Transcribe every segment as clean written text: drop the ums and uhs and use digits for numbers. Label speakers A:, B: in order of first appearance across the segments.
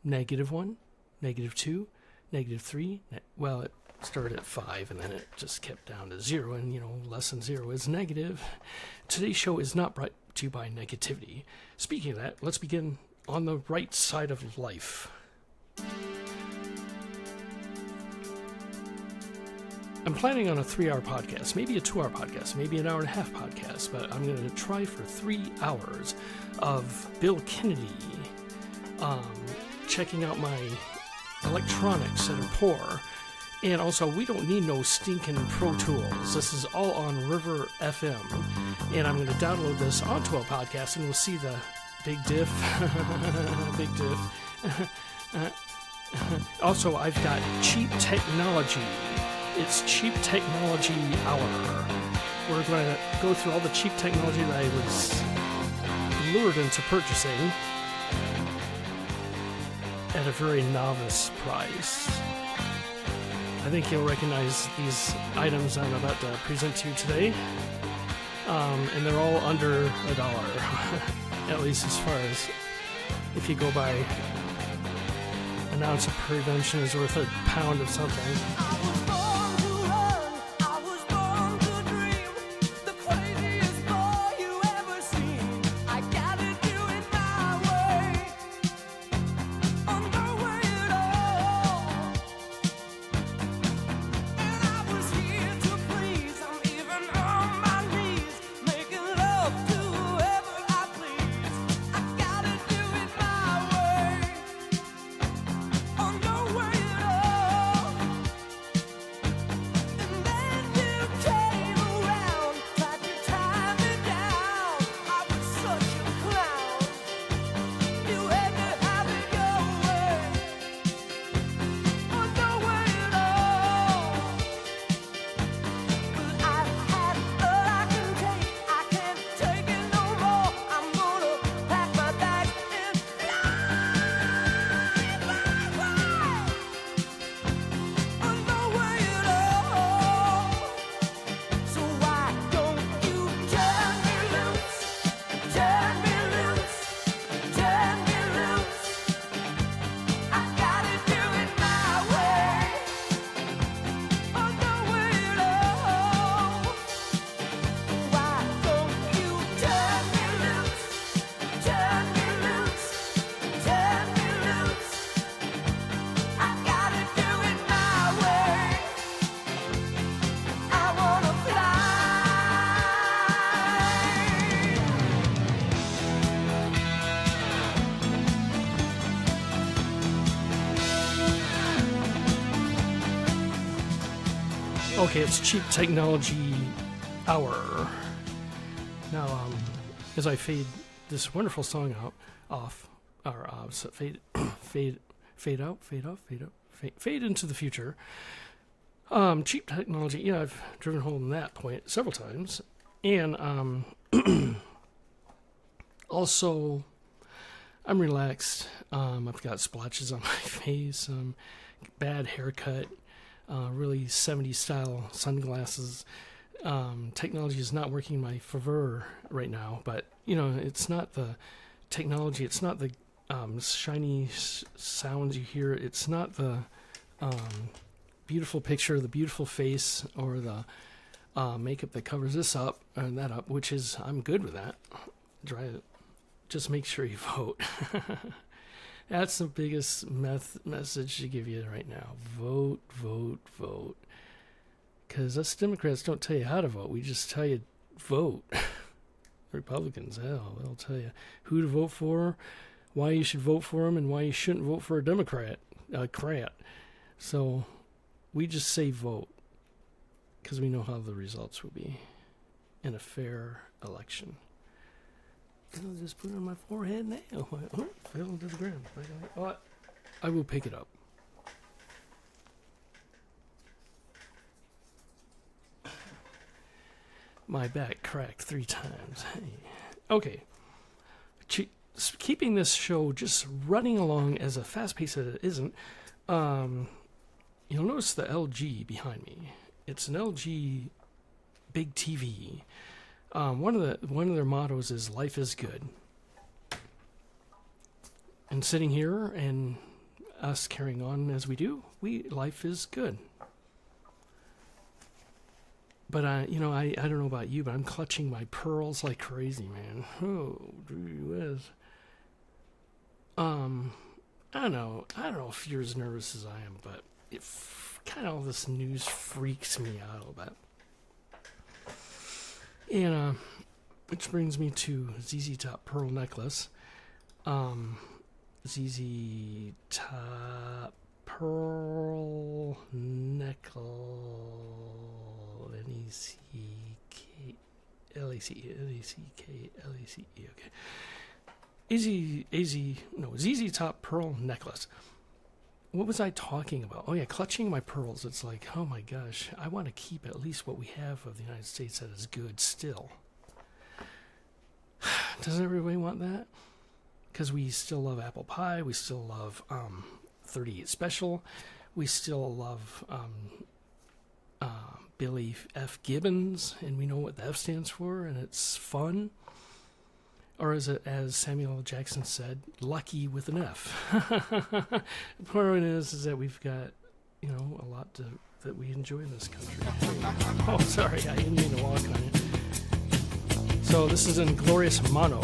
A: -1, -2, -3. Well, it started at 5 and then it just kept down to 0, and less than 0 is negative. Today's show is not brought to you by negativity. Speaking of that, let's begin on the right side of life. I'm planning on a 3-hour podcast, maybe a 2-hour podcast, maybe an hour and a half podcast, but I'm going to try for 3 hours of Bill Kennedy, checking out my electronics that are poor. And also, we don't need no stinking Pro Tools. This is all on River FM. And I'm going to download this onto a podcast, and we'll see the big diff. Big diff. Also, I've got cheap technology. It's Cheap Technology Hour. We're going to go through all the cheap technology that I was lured into purchasing at a very novice price. I think you'll recognize these items I'm about to present to you today. And they're all under $1. At least as far as if you go by an ounce of prevention is worth a pound of something. Okay, it's Cheap Technology Hour. Now, as I fade this wonderful song fade into the future. Cheap technology. Yeah, I've driven home that point several times, and also I'm relaxed. I've got splotches on my face. Bad haircut. Really 70s style sunglasses. Technology is not working in my favor right now, but it's not the technology, it's not the shiny sounds you hear, it's not the beautiful picture, the beautiful face, or the makeup that covers this up and that up, which is, I'm good with that. Just make sure you vote. That's the biggest message to give you right now. Vote, vote, vote. Because us Democrats don't tell you how to vote. We just tell you vote. Republicans, hell, they'll tell you who to vote for, why you should vote for them, and why you shouldn't vote for a Democrat. So we just say vote. Because we know how the results will be in a fair election. I'll just put it on my forehead now. Oh, fell to the ground. Oh, I will pick it up. My back cracked 3 times. Hey. Okay. Keeping this show just running along as a fast pace as it isn't, you'll notice the LG behind me. It's an LG big TV. One of their mottos is "Life is good." And sitting here and us carrying on as we do, life is good. But I don't know about you, but I'm clutching my pearls like crazy, man. Oh, gee whiz. I don't know if you're as nervous as I am, but kind of all this news freaks me out a little bit. And which brings me to ZZ Top Pearl Necklace. ZZ Top Pearl Necklace. N-E-C-K-L-A-C-E. Okay. ZZ Top Pearl Necklace. What was I talking about? Oh yeah, clutching my pearls. It's like, oh my gosh, I want to keep at least what we have of the United States that is good still. Doesn't everybody want that? Because we still love apple pie. We still love 38 Special. We still love Billy F. Gibbons, and we know what the F stands for, and it's fun. Or as Samuel L. Jackson said, lucky with an F. The point is that we've got, a lot that we enjoy in this country. Oh, sorry, I didn't mean to walk on it. So this is in Glorious Mono.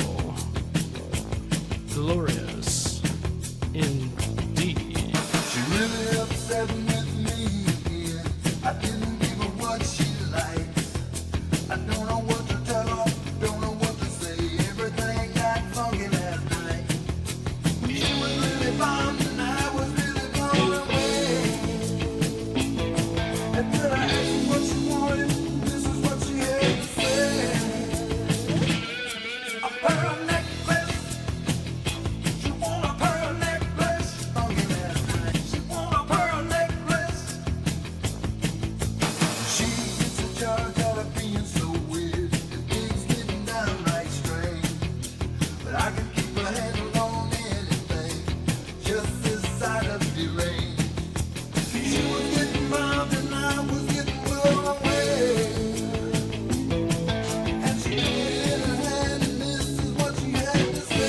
A: Glorious indeed.
B: She really upset with me. I didn't give her what she likes. I don't know what to tell her, don't know what to say. Everything got funky last night. She was really bummed and I was really blown away. Until I asked her what she wanted, this is what she had to say. A pearl necklace. She want a pearl necklace. Funky last night. She want a pearl necklace. She gets a charge out of being so weird. Things getting downright strange. But I can keep her handle on anything. Just this side of deranged. She was getting bombed and I was getting blown away. And she put it in her hand and this is what she had to say.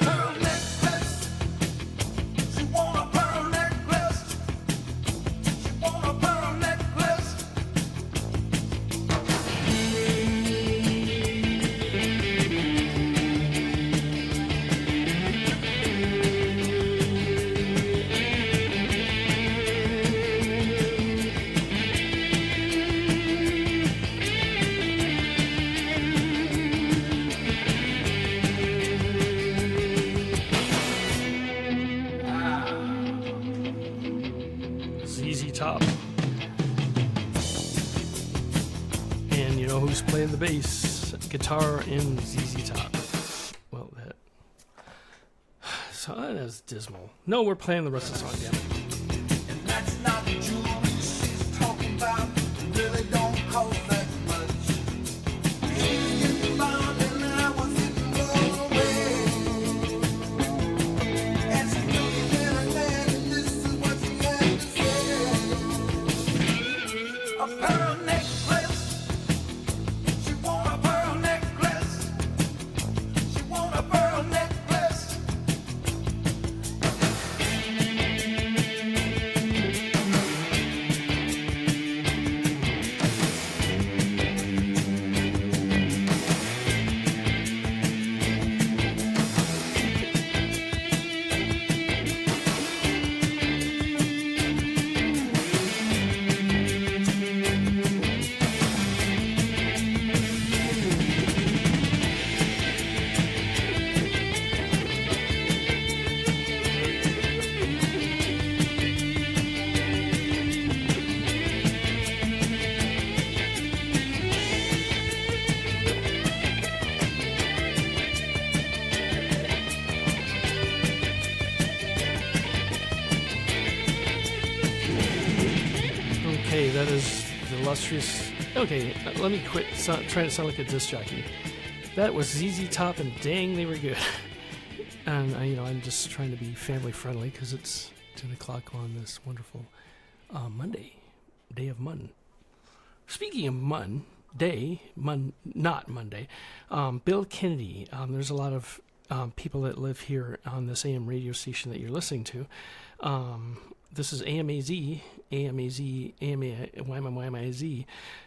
B: Pearl necklace. She want a pearl necklace. She want a pearl necklace.
A: ZZ Top. And you know who's playing the bass guitar in ZZ Top? Well, that. So that is dismal. No, we're playing the rest of the song, damn it.
B: And that's not the jewelry she's talking about. It really don't cost that much. She was getting bombed and I was getting blown away. And she took it in her hand and this is what she had to say. A pearl necklace. She want a pearl necklace. She want a pearl necklace.
A: Okay, that is the illustrious. Okay, let me quit trying to sound like a disc jockey. That was ZZ Top, and dang, they were good. And I'm just trying to be family friendly because it's 10 o'clock on this wonderful Monday, day of Mun. Speaking of Mun, not Monday. Bill Kennedy. There's a lot of people that live here on this AM radio station that you're listening to. This is AMAZ, YMYZ,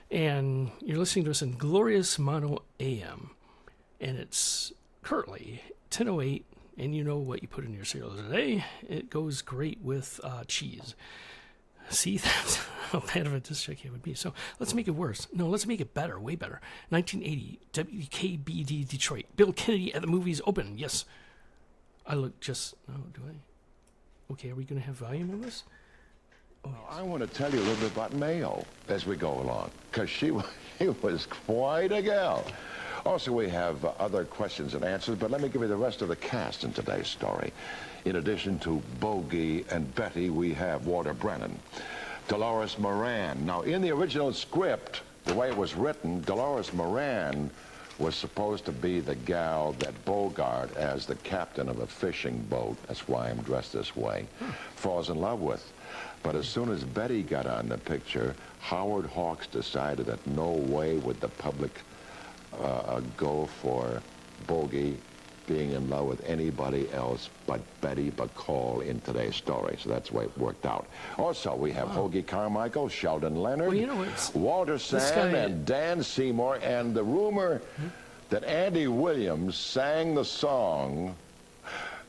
A: and you're listening to us in Glorious Mono AM, and it's currently 10:08, and you know what you put in your cereal today. It goes great with cheese. See, that's how bad of a disc jockey it would be. So let's make it worse. No, let's make it better, way better. 1980, WKBD Detroit. Bill Kennedy at the movies open. Yes. I look just... Oh, do I? Okay, are we going to have volume on this? Oh, yes.
C: I want to tell you a little bit about Mayo as we go along, because she was quite a gal. Also, we have other questions and answers, but let me give you the rest of the cast in today's story. In addition to Bogey and Betty, we have Walter Brennan, Dolores Moran. Now, in the original script, the way it was written, Dolores Moran was supposed to be the gal that Bogart, as the captain of a fishing boat, that's why I'm dressed this way, falls in love with. But as soon as Betty got on the picture, Howard Hawks decided that no way would the public go for Bogey being in love with anybody else but Betty Bacall in today's story. So that's the way it worked out. Also, we have Hoagie Carmichael, Sheldon Leonard,
A: Well, you know,
C: Walter Sam, and Dan Seymour, and the rumor that Andy Williams sang the song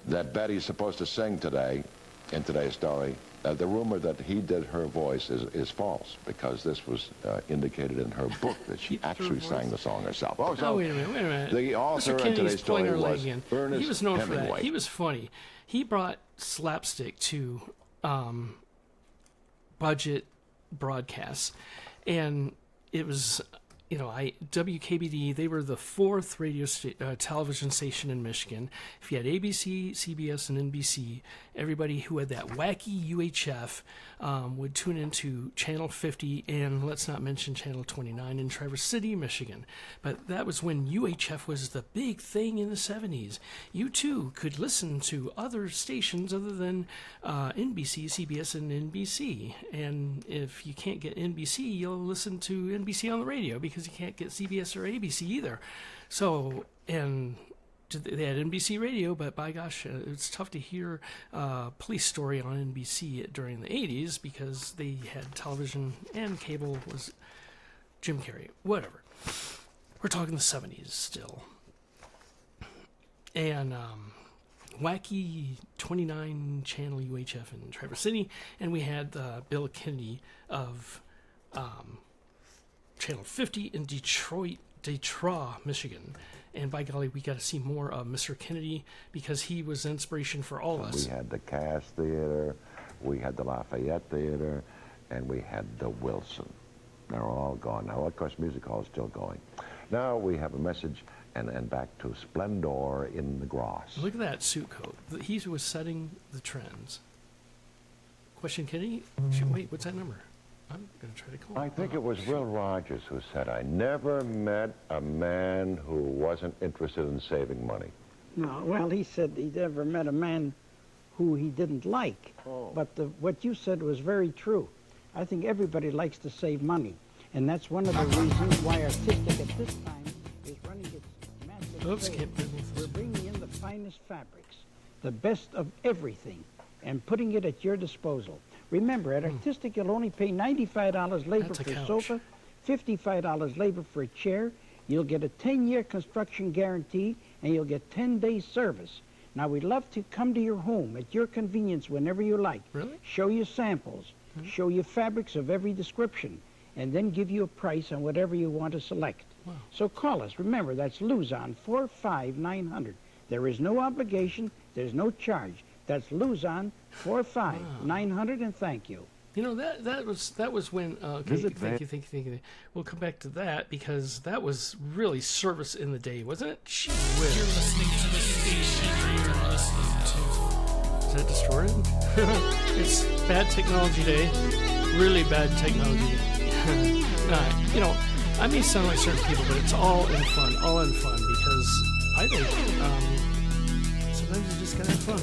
C: that Betty's supposed to sing today in today's story. The rumor that he did her voice is false, because this was indicated in her book that she actually sang the song herself. Oh, so
A: wait a minute.
C: the author
A: Mr.
C: in today's story was Ernest
A: He was known for that.
C: Hemingway.
A: He was funny. He brought slapstick to budget broadcasts, and it was... WKBD, they were the fourth television station in Michigan. If you had ABC, CBS, and NBC, everybody who had that wacky UHF would tune into Channel 50, and let's not mention Channel 29 in Traverse City, Michigan. But that was when UHF was the big thing in the 70s. You, too, could listen to other stations other than NBC, CBS, and NBC. And if you can't get NBC, you'll listen to NBC on the radio, because you can't get CBS or ABC either. So, and they had NBC radio, but by gosh, it's tough to hear police story on NBC during the 80s, because they had television and cable was Jim Carrey. Whatever. We're talking the 70s still. And wacky 29 channel UHF in Traverse City, and we had Bill Kennedy of Channel 50 in Detroit, Michigan. And by golly, we got to see more of Mr. Kennedy, because he was inspiration for all of us.
C: We had the Cass Theater, we had the Lafayette Theater, and we had the Wilson. They're all gone now. Of course, Music Hall is still going. Now we have a message, and back to Splendor in the Gross.
A: Look at that suit coat. He was setting the trends. Question, Kennedy? Wait, what's that number? I'm going to try to call.
C: I think it was Will Rogers who said, I never met a man who wasn't interested in saving money.
D: No, well, he said he never met a man who he didn't like.
C: Oh.
D: But what you said was very true. I think everybody likes to save money. And that's one of the reasons why Artistic at this time is running its massive
A: Oops,
D: sale.
A: can't play both.
D: We're bringing in the finest fabrics, the best of everything, and putting it at your disposal. Remember, at Artistic, you'll only pay $95 labor
A: That's a
D: for a
A: couch.
D: sofa, $55 labor for a chair. You'll get a 10-year construction guarantee, and you'll get 10 days service. Now, we'd love to come to your home at your convenience whenever you like.
A: Really?
D: Show you samples, show you fabrics of every description, and then give you a price on whatever you want to select.
A: Wow.
D: So call us. Remember, that's Luzon 45900. There is no obligation. There's no charge. That's Luzon 45900, and thank you.
A: You know, that was when okay, thank you. We'll come back to that, because that was really service in the day, wasn't it? Gee whiz. You're listening to the station you're listening to. Is that distorted? It's bad technology day. Really bad technology day. I may sound like certain people, but it's all in fun, because I think sometimes you just gotta have fun.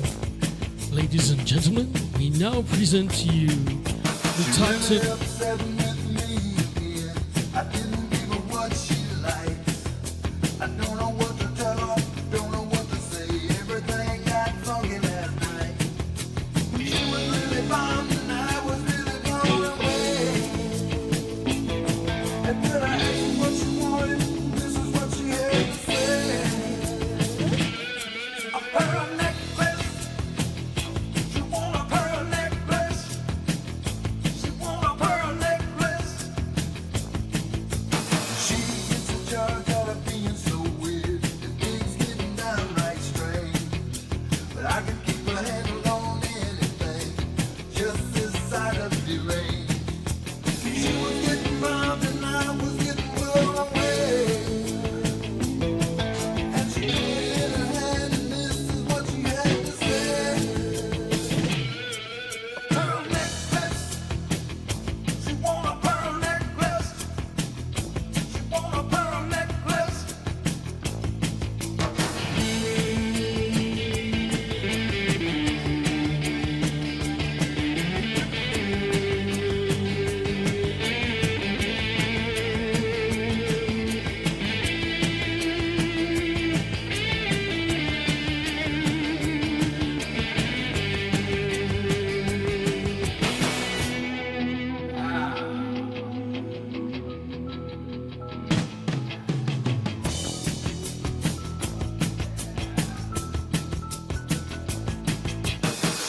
A: Ladies and gentlemen, we now present to you the top 10.
B: Upsetting with me, yeah. I didn't give her what she liked. I don't know what to tell her, don't know what to say. pearl necklace. She want a pearl necklace. She want a pearl necklace. She gets a charge out of being so weird, and things getting downright strange. But I can keep a handle on anything, just this side of the range. She was getting robbed and I was getting blown away. And she put it in her hand and this is what she had to say. A pearl necklace. She want a pearl necklace. She want a pearl necklace.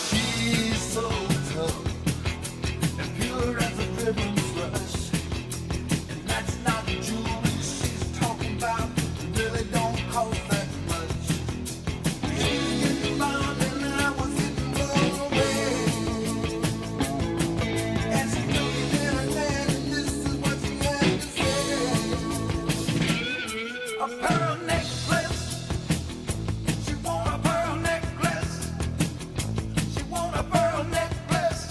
B: She's so tough and pure as a driven thrush. And that's not the jewelry she's talking about. It really don't cost that much. She was getting robbed and I was getting blown away. And she took it in her hand and this is what she had to say. A pearl necklace. She want a pearl necklace. She want a pearl necklace.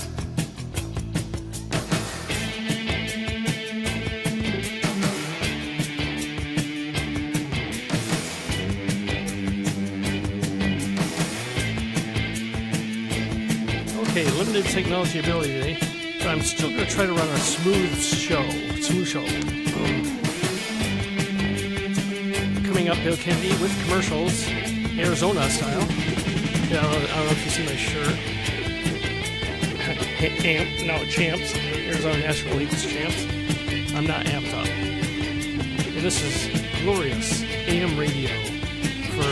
A: Okay, limited technology ability today, but I'm still going to try to run a smooth show. Coming up, Bill Kennedy with commercials, Arizona style. Yeah, I don't know if you see my shirt. Champs. Arizona National League's champs. I'm not amped up. And this is glorious AM radio for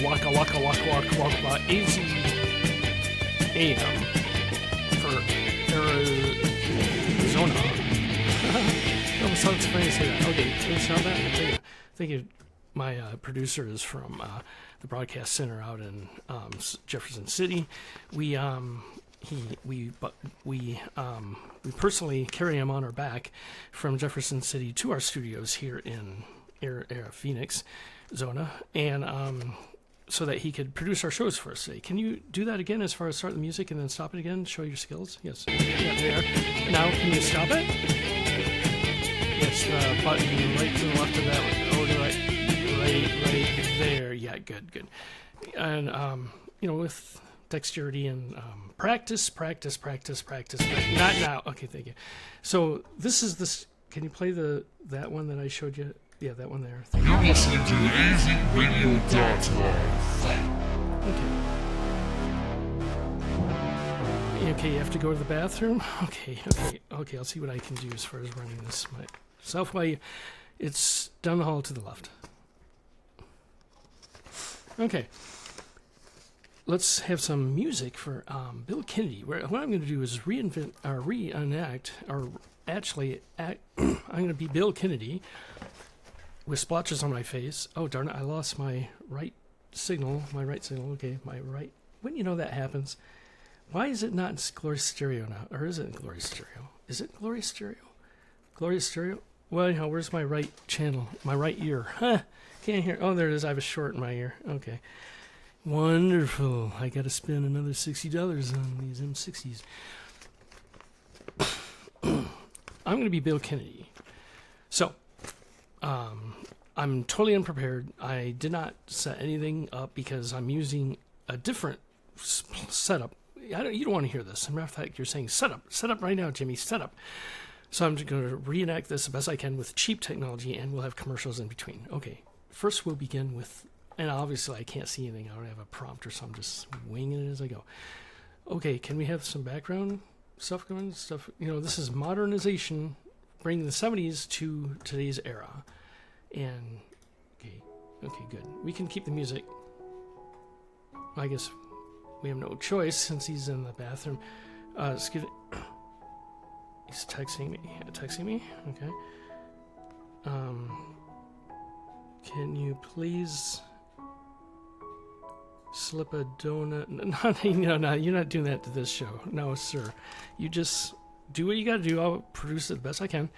A: Waka Waka Waka Waka Waka AZ AM for Arizona. That sounds funny to say that. Okay, can you sound that? Thank you. My producer is from the broadcast center out in Jefferson City. We personally carry him on our back from Jefferson City to our studios here in Phoenix, Zona, and so that he could produce our shows for us today. Can you do that again as far as start the music and then stop it again? Show your skills? Yes. Yeah, there. Now, can you stop it? Yes, the button right to the left of that one. Oh, right there. Yeah, good. And, with dexterity and practice. Not now. Okay, thank you. So this is this. Can you play that one that I showed you? Yeah, that one there.
E: You're listening to AZRadio.live.
A: Okay, you have to go to the bathroom? Okay, I'll see what I can do as far as running this myself. While it's down the hall to the left. Okay. Let's have some music for Bill Kennedy. What I'm going to do is reenact, or actually, I'm going to be Bill Kennedy with splotches on my face. Oh, darn it, I lost my right signal. Okay, my right. When you know that happens, why is it not in Glorious Stereo now? Or is it in Glorious Stereo? Is it Glorious Stereo? Glorious Stereo? Well, where's my right channel? My right ear. Huh, can't hear. Oh, there it is. I have a short in my ear. Okay. Wonderful. I got to spend another $60 on these M60s. I'm going to be Bill Kennedy. So, I'm totally unprepared. I did not set anything up because I'm using a different setup. You don't want to hear this. As a matter of fact, you're saying set up right now, Jimmy, set up. So I'm just going to reenact this the best I can with cheap technology, and we'll have commercials in between. Okay, first we'll begin with, and obviously I can't see anything. I don't have a prompt, so I'm just winging it as I go. Okay, can we have some background stuff going? This is modernization, bringing the 70s to today's era. And, okay, Okay, good. We can keep the music. I guess we have no choice since he's in the bathroom. Excuse me. He's texting me. Okay. Can you please slip a donut? No, you're not doing that to this show. No, sir. You just do what you got to do. I'll produce it the best I can.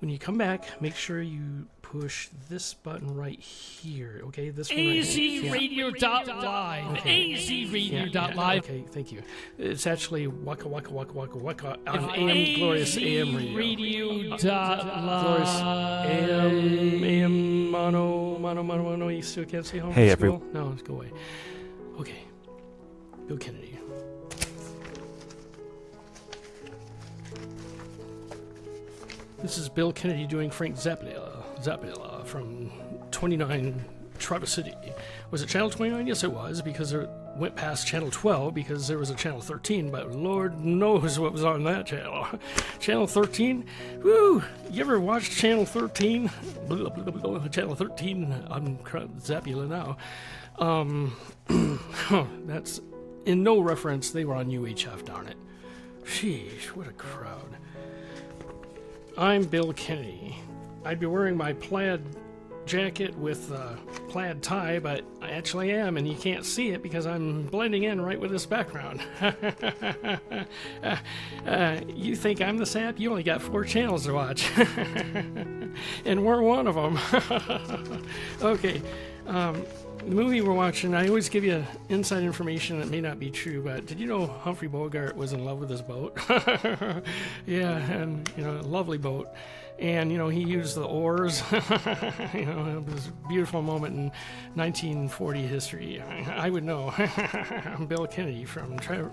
A: When you come back, make sure you push this button right here. Okay, this one right here.
E: azradio.live.
A: Okay.
E: azradio.live.
A: Okay, thank you. It's actually waka waka waka waka waka on AM Glorious AM Radio. Glorious AM mono. You still can't say home?
F: Hey,
A: school? No, let's go away. Okay, Bill Kennedy. This is Bill Kennedy doing Frank Zappala from 29 Traverse City. Was it Channel 29? Yes, it was, because it went past Channel 12 because there was a Channel 13, but Lord knows what was on that channel. Channel 13? Woo! You ever watched Channel 13? Channel 13, I'm Zappula now. That's in no reference. They were on UHF, darn it. Sheesh, what a crowd. I'm Bill Kennedy. I'd be wearing my plaid jacket with a plaid tie, but I actually am, and you can't see it because I'm blending in right with this background. You think I'm the sap? You only got 4 channels to watch. And we're one of them. Okay. The movie we're watching, I always give you inside information that may not be true, but did you know Humphrey Bogart was in love with his boat? Yeah, and, lovely boat. And, he used the oars. It was a beautiful moment in 1940 history. I would know. I'm Bill Kennedy from Traverse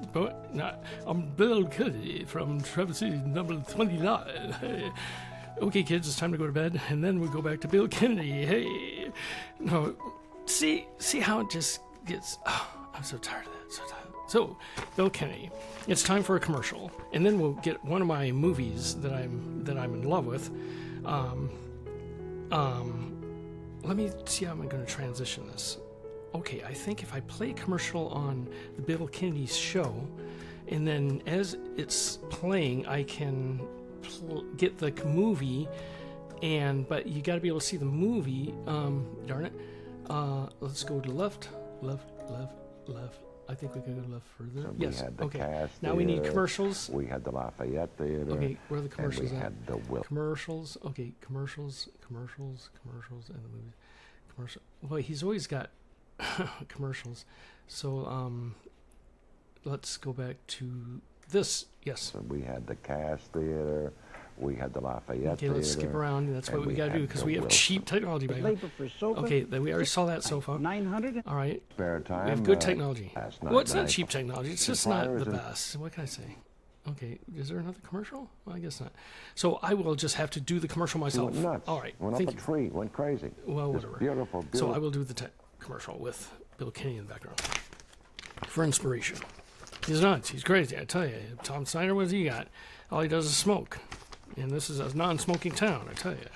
A: City number 29. Okay, kids, it's time to go to bed, and then we go back to Bill Kennedy. Hey. No. See how it just gets... Oh, I'm so tired of that. So, Bill Kennedy. It's time for a commercial, and then we'll get one of my movies that I'm in love with. Let me see how I'm going to transition this. Okay, I think if I play a commercial on the Bill Kennedy's show, and then as it's playing, I can get the movie, but you got to be able to see the movie. Darn it. Let's go to left. I think we can go left further.
C: So
A: yes. Okay.
C: Cast
A: now we need commercials.
C: We had the Lafayette Theater.
A: Okay, where are the commercials
C: and we
A: at?
C: had the
A: Commercials. Okay, commercials, and the movie. Commercial. Well, he's always got commercials. So, let's go back to this. Yes.
C: So we had the Cast Theater. We had the Lafayette Theater.
A: Okay, let's skip around. That's what we got to do because we have cheap technology back
D: Labor for sofa.
A: Okay, we already saw that sofa.
D: 900.
A: All right.
C: Spare time.
A: We have good technology.
C: Last
A: Well, it's
C: night,
A: not cheap technology. It's just not the
C: Suppliers and-
A: best. What can I say? Okay, is there another commercial? Well, I guess not. So I will just have to do the commercial
C: He
A: myself.
C: went nuts.
A: All right.
C: Went up
A: Thank
C: a
A: you.
C: tree. Went crazy.
A: Well,
C: Just
A: whatever.
C: Beautiful.
A: So I will do the commercial with Bill Kennedy in the background for inspiration. He's nuts. He's crazy. I tell you. Tom Snyder, what has he got? All he does is smoke. And this is a non-smoking town, I tell you.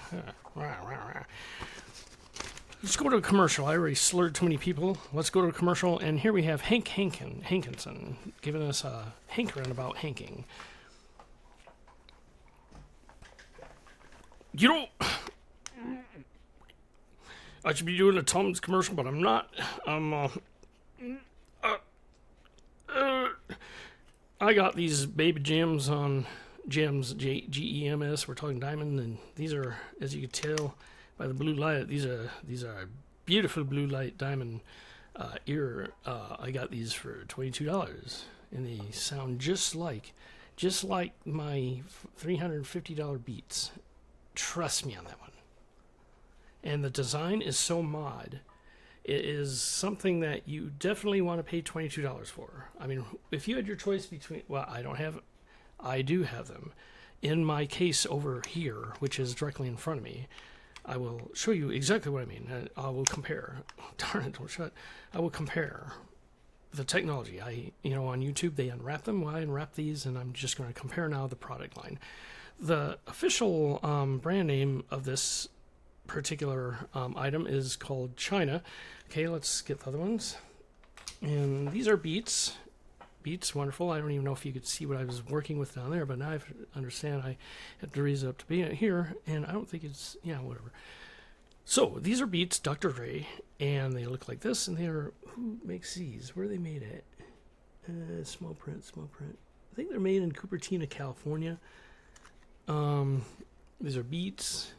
A: Let's go to a commercial. I already slurred too many people. Let's go to a commercial. And here we have Hank Hankinson giving us a hankering about hanking. I should be doing a Tom's commercial, but I'm not. I got these baby gems on gems, Gems. We're talking diamond, and these are, as you can tell by the blue light, these are beautiful blue light diamond ear. I got these for $22, and they sound just like my $350 Beats. Trust me on that one. And the design is so mod. It is something that you definitely want to pay $22 for. I mean, if you had your choice between... Well, I do have them in my case over here, which is directly in front of me. I will show you exactly what I mean. I will compare. Darn it, don't shut. I will compare the technology. On YouTube, they unwrap them. Well, I unwrap these, and I'm just going to compare now the product line. The official brand name of this particular item is called China. Okay, let's get the other ones. And these are Beats. Beats, wonderful. I don't even know if you could see what I was working with down there, but now I understand I had to raise it up to be here, and I don't think it's, yeah, whatever. So, these are Beats, Dr. Dre, and they look like this, and they are, who makes these? Where are they made at? Small print. I think they're made in Cupertino, California. These are Beats.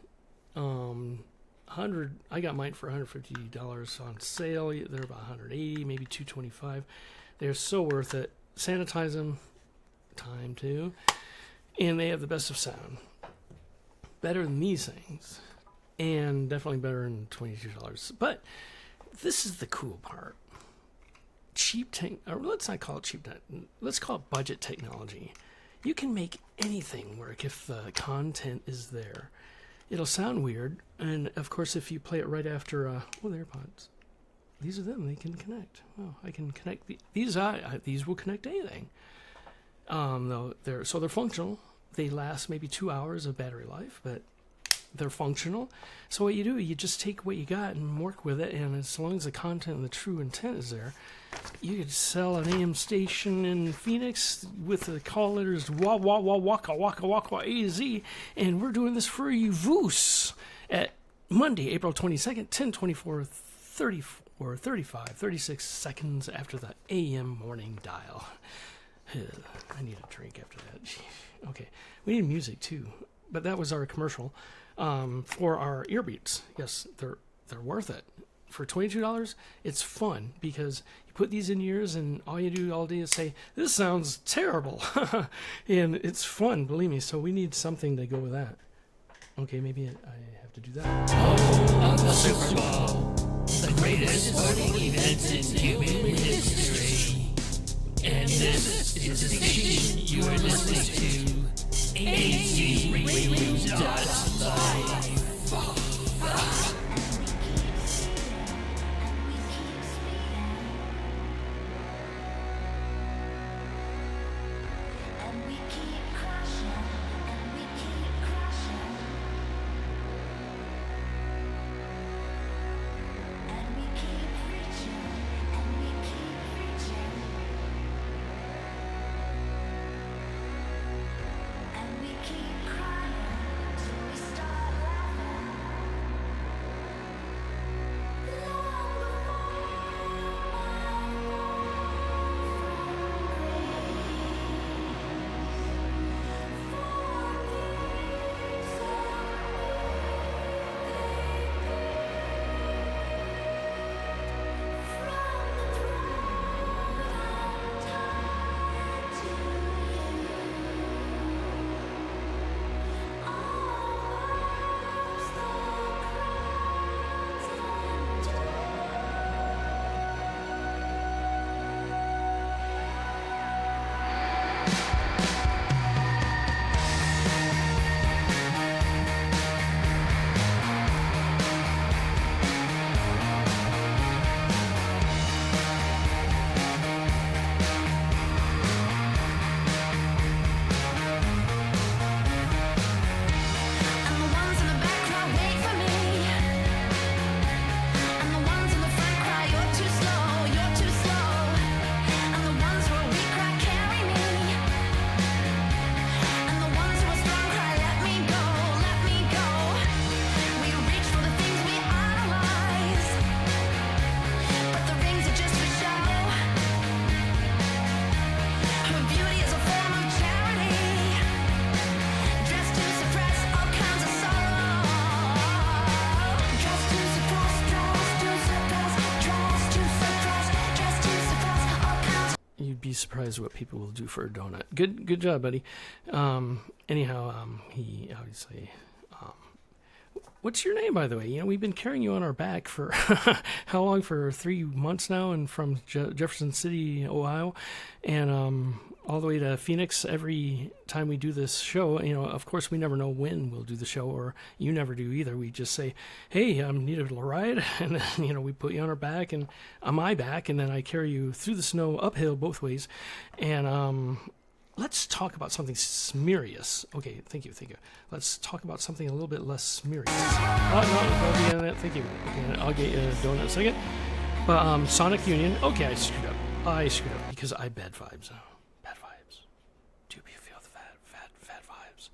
A: I got mine for $150 on sale. They're about $180, maybe $225. They're so worth it. Sanitize them. Time to. And they have the best of sound. Better than these things. And definitely better than $22. But this is the cool part. Or let's not call it cheap tech. Let's call it budget technology. You can make anything work if the content is there. It'll sound weird. And, of course, if you play it right after... the AirPods. These are them. They can connect. Oh, I can connect these will connect anything. They're functional. They last maybe 2 hours of battery life, but they're functional. So what you do, you just take what you got and work with it, and as long as the content and the true intent is there, you could sell an AM station in Phoenix with the call letters wah wah wah waka waka waka A to Z, and we're doing this for you Voos at Monday, April 22nd, 10:24, 34, 35, 36 seconds after the AM morning dial. I need a drink after that. Jeez. Okay, we need music too, but that was our commercial for our earbeats. Yes, they're worth it. For $22, it's fun because you put these in your ears and all you do all day is say, "This sounds terrible," and it's fun. Believe me. So we need something to go with that. Okay, maybe I have to do that.
E: Oh, the Super Bowl, the greatest sporting event in human history. And this is the station you are listening to, AZRadio.live.
A: Be surprised what people will do for a donut. Good job, buddy. Anyhow, he obviously. What's your name, by the way? You know, we've been carrying you on our back for how long? For 3 months now, and from Jefferson City, Ohio, and all the way to Phoenix. Every time we do this show, you know, of course, we never know when we'll do the show, or you never do either. We just say, "Hey, need a ride," and then, you know, we put you on our back and on my back, and then I carry you through the snow uphill both ways, and let's talk about something smerious. Okay, thank you. Let's talk about something a little bit less smerious. Oh, no, don't be that. Thank you. Okay, I'll get you a donut in a second. But Sonic Union. Okay, I screwed up because I bad vibes. Bad vibes. Do you feel the bad vibes?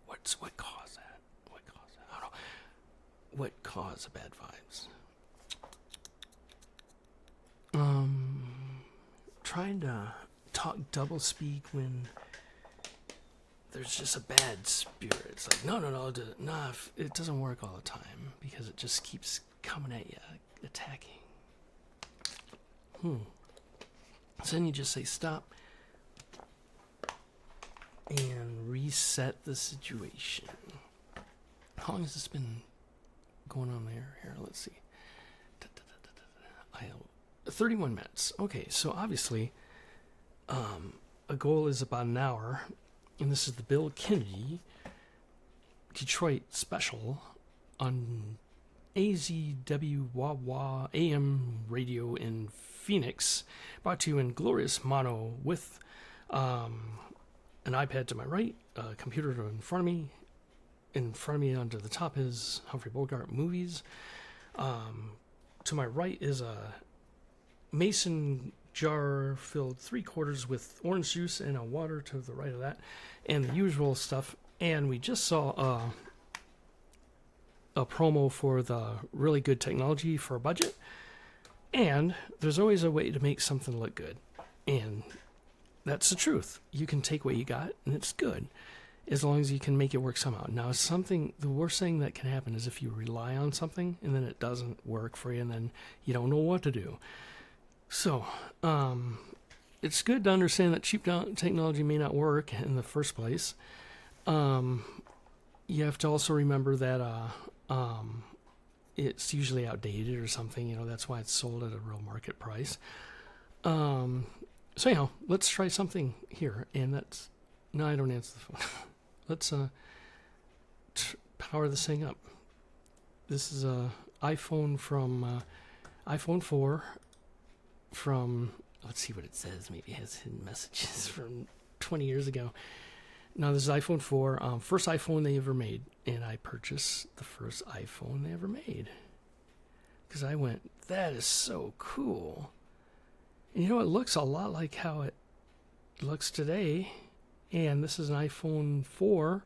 A: What caused that? I don't know. What caused the bad vibes? Trying to talk double speak when there's just a bad spirit. It's like, no, it doesn't work all the time because it just keeps coming at you, attacking. So then you just say stop and reset the situation. How long has this been going on there? Here, let's see. 31 minutes. Okay, so obviously, a goal is about an hour, and this is the Bill Kennedy Detroit special on AZW Wawa AM radio in Phoenix, brought to you in glorious mono with an iPad to my right, a computer in front of me. In front of me, under the top is Humphrey Bogart movies. To my right is a mason jar filled 3/4 with orange juice and a water to the right of that, and the usual stuff. And we just saw a promo for the really good technology for a budget. And there's always a way to make something look good, and that's the truth. You can take what you got, and it's good, as long as you can make it work somehow. Now, the worst thing that can happen is if you rely on something, and then it doesn't work for you, and then you don't know what to do. So, it's good to understand that cheap technology may not work in the first place. You have to also remember that it's usually outdated or something. That's why it's sold at a real market price. So anyhow, let's try something here. And that's... No, I don't answer the phone. Let's power this thing up. This is a iPhone from... iPhone 4 from... Let's see what it says. Maybe it has hidden messages from 20 years ago. Now, this is iPhone 4. First iPhone they ever made. And I purchased the first iPhone they ever made. Because I went, that is so cool. And it looks a lot like how it looks today. And this is an iPhone 4.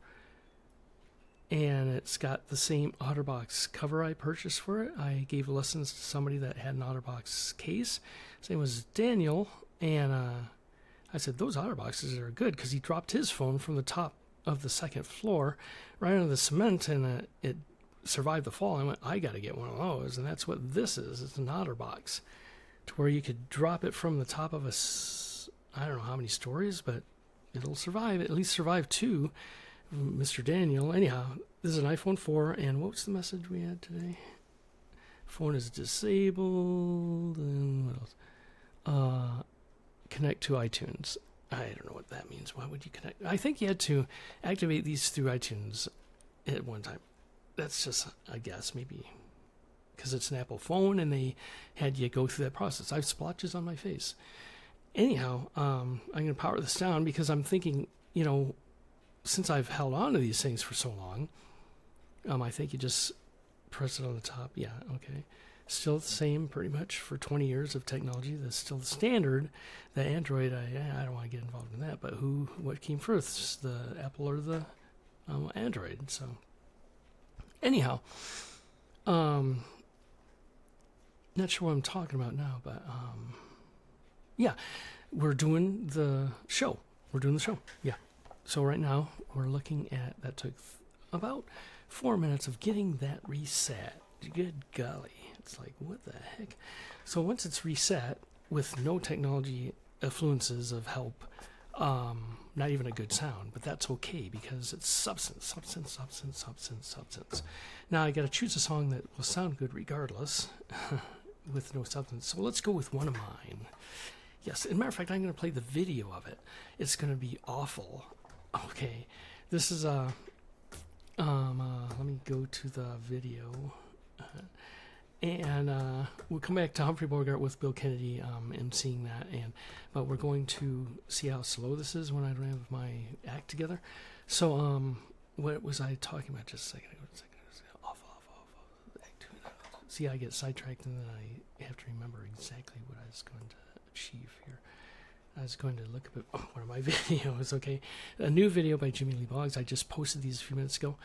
A: And it's got the same OtterBox cover I purchased for it. I gave lessons to somebody that had an OtterBox case. His name was Daniel. And I said, those OtterBoxes are good, because he dropped his phone from the top of the second floor right into the cement, and it survived the fall. I went, I got to get one of those, and that's what this is. It's an OtterBox, to where you could drop it from the top of I don't know how many stories, but it'll survive, at least survive 2. Mr. Daniel. Anyhow, this is an iPhone 4, and what's the message we had today? Phone is disabled, and what else? Connect to iTunes. I don't know what that means. Why would you connect? I think you had to activate these through iTunes at one time. That's just, I guess, maybe because it's an Apple phone and they had you go through that process. I have splotches on my face. Anyhow, I'm going to power this down because I'm thinking, since I've held on to these things for so long, I think you just press it on the top. Yeah, okay. Still the same pretty much for 20 years of technology. That's still the standard. The Android, I don't want to get involved in that, but what came first, the Apple or the Android? So anyhow, not sure what I'm talking about now, but yeah, we're doing the show. Yeah. So right now we're looking at, that took about 4 minutes of getting that reset. Good golly. It's like, what the heck? So once it's reset with no technology affluences of help, not even a good sound, but that's okay because it's substance. Now I got to choose a song that will sound good regardless with no substance. So let's go with one of mine. Yes, as a matter of fact, I'm going to play the video of it. It's going to be awful. Okay, this is let me go to the video. And we'll come back to Humphrey Bogart with Bill Kennedy emceeing that. But we're going to see how slow this is when I don't have my act together. So what was I talking about just a second ago? Off. Act 2. See, I get sidetracked and then I have to remember exactly what I was going to achieve here. I was going to look up at one of my videos, okay? A new video by Jimmy Lee Boggs. I just posted these a few minutes ago.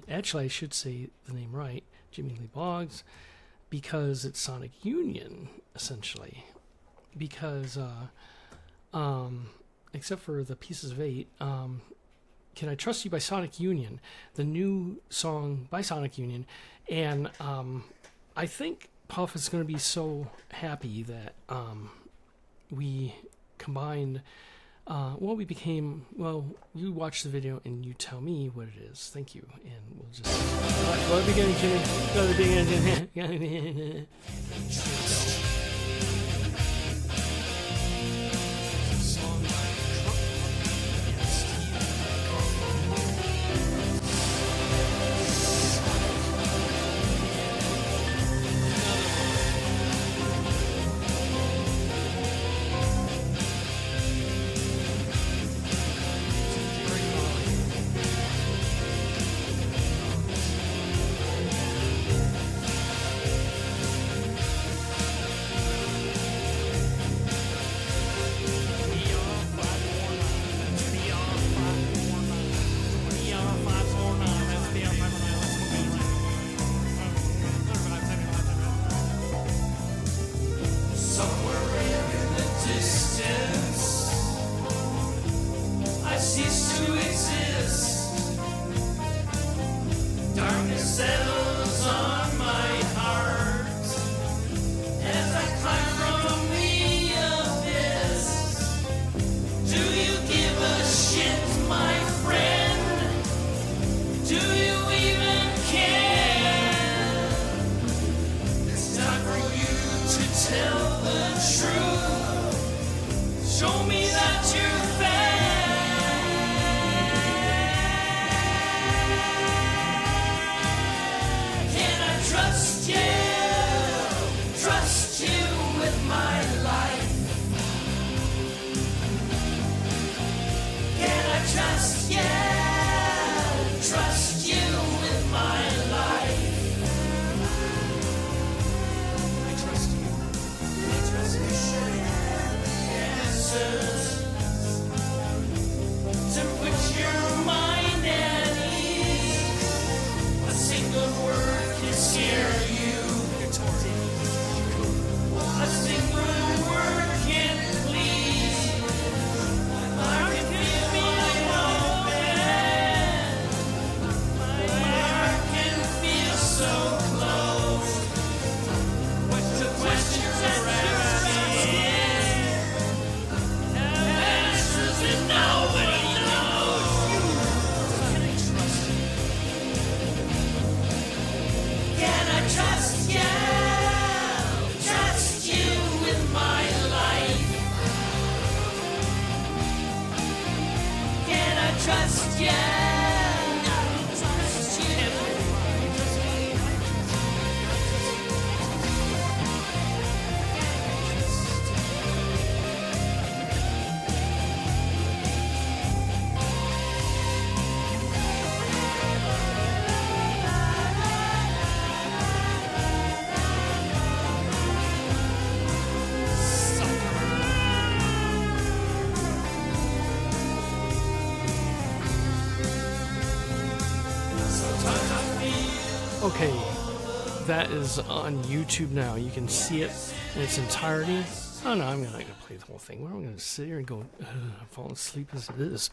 A: Actually, I should say the name right. Jimmy Lee Boggs, because it's Sonic Union, essentially. Because, except for the Pieces of 8, Can I Trust You by Sonic Union, the new song by Sonic Union. And I think Puff is going to be so happy that we combined, you watch the video and you tell me what it is. Thank you. And we'll just go to the beginning, Jimmy. Go to the beginning. Okay, that is on YouTube now. You can see it in its entirety. Oh no, I'm not going to play the whole thing. Where am I going to sit here and go, I'm falling asleep as it is?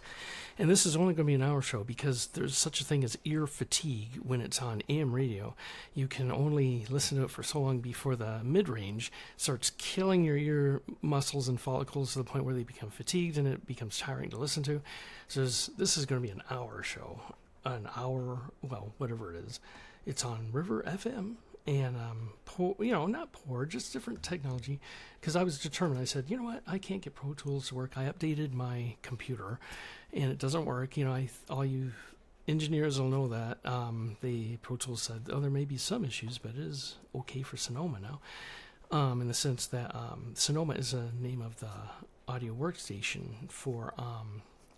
A: And this is only going to be an hour show because there's such a thing as ear fatigue when it's on AM radio. You can only listen to it for so long before the mid-range starts killing your ear muscles and follicles to the point where they become fatigued and it becomes tiring to listen to. So this is going to be an hour show. An hour, well, whatever it is. It's on River FM, and not poor, just different technology. Because I was determined. I said, you know what? I can't get Pro Tools to work. I updated my computer, and it doesn't work. All you engineers will know that. The Pro Tools said, there may be some issues, but it is okay for Sonoma now. In the sense that Sonoma is a name of the audio workstation for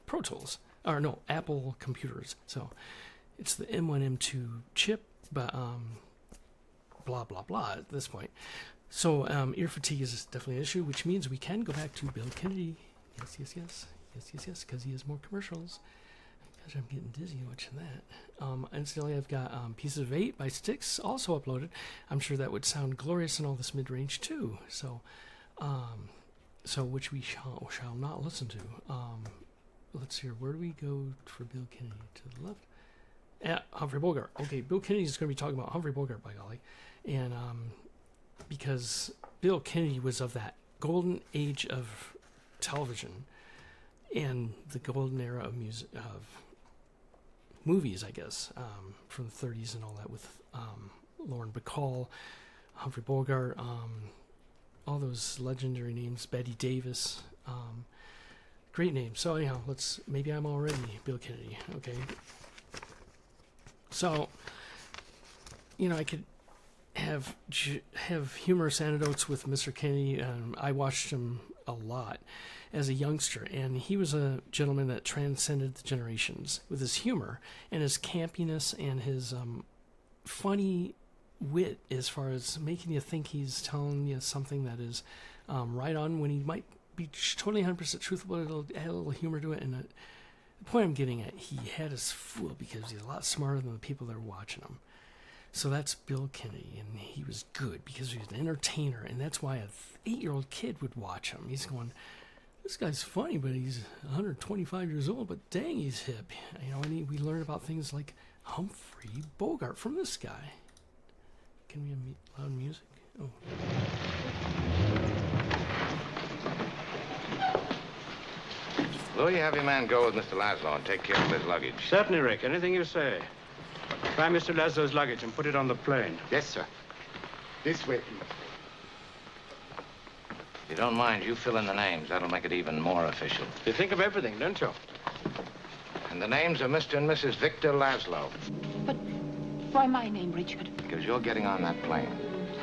A: Pro Tools. Or no, Apple computers. So it's the M1, M2 chip, but blah, blah, blah at this point. So ear fatigue is definitely an issue, which means we can go back to Bill Kennedy. Yes, because he has more commercials. Gosh, I'm getting dizzy watching that. Incidentally, I've got Pieces of 8 by Styx also uploaded. I'm sure that would sound glorious in all this mid-range too. So which we shall not listen to. Let's hear, where do we go for Bill Kennedy? To the left? Yeah, Humphrey Bogart. Okay, Bill Kennedy is going to be talking about Humphrey Bogart, by golly. And because Bill Kennedy was of that golden age of television and the golden era of music, of movies, I guess, from the 30s and all that, with Lauren Bacall, Humphrey Bogart, all those legendary names, Betty Davis, great names. So anyhow, maybe I'm already Bill Kennedy, okay? So, I could have humorous anecdotes with Mr. Kennedy. I watched him a lot as a youngster, and he was a gentleman that transcended the generations with his humor and his campiness and his funny wit, as far as making you think he's telling you something that is right on when he might be totally 100% truthful, but it'll add a little humor to it. And the point I'm getting at, he had us fooled because he's a lot smarter than the people that are watching him. So that's Bill Kennedy, and he was good because he was an entertainer, and that's why an 8-year-old kid would watch him. He's going, this guy's funny, but he's 125 years old, but dang, he's hip. And we learn about things like Humphrey Bogart from this guy. Can we have loud music? Oh.
F: Louis, have your man go with Mr. Laszlo and take care of his luggage.
G: Certainly, Rick. Anything you say. Try Mr. Laszlo's luggage and put it on the plane.
F: Yes, sir. This way, please. If you don't mind, you fill in the names. That'll make it even more official.
G: You think of everything, don't you?
F: And the names are Mr. and Mrs. Victor Laszlo.
H: But why my name, Richard?
F: Because you're getting on that plane.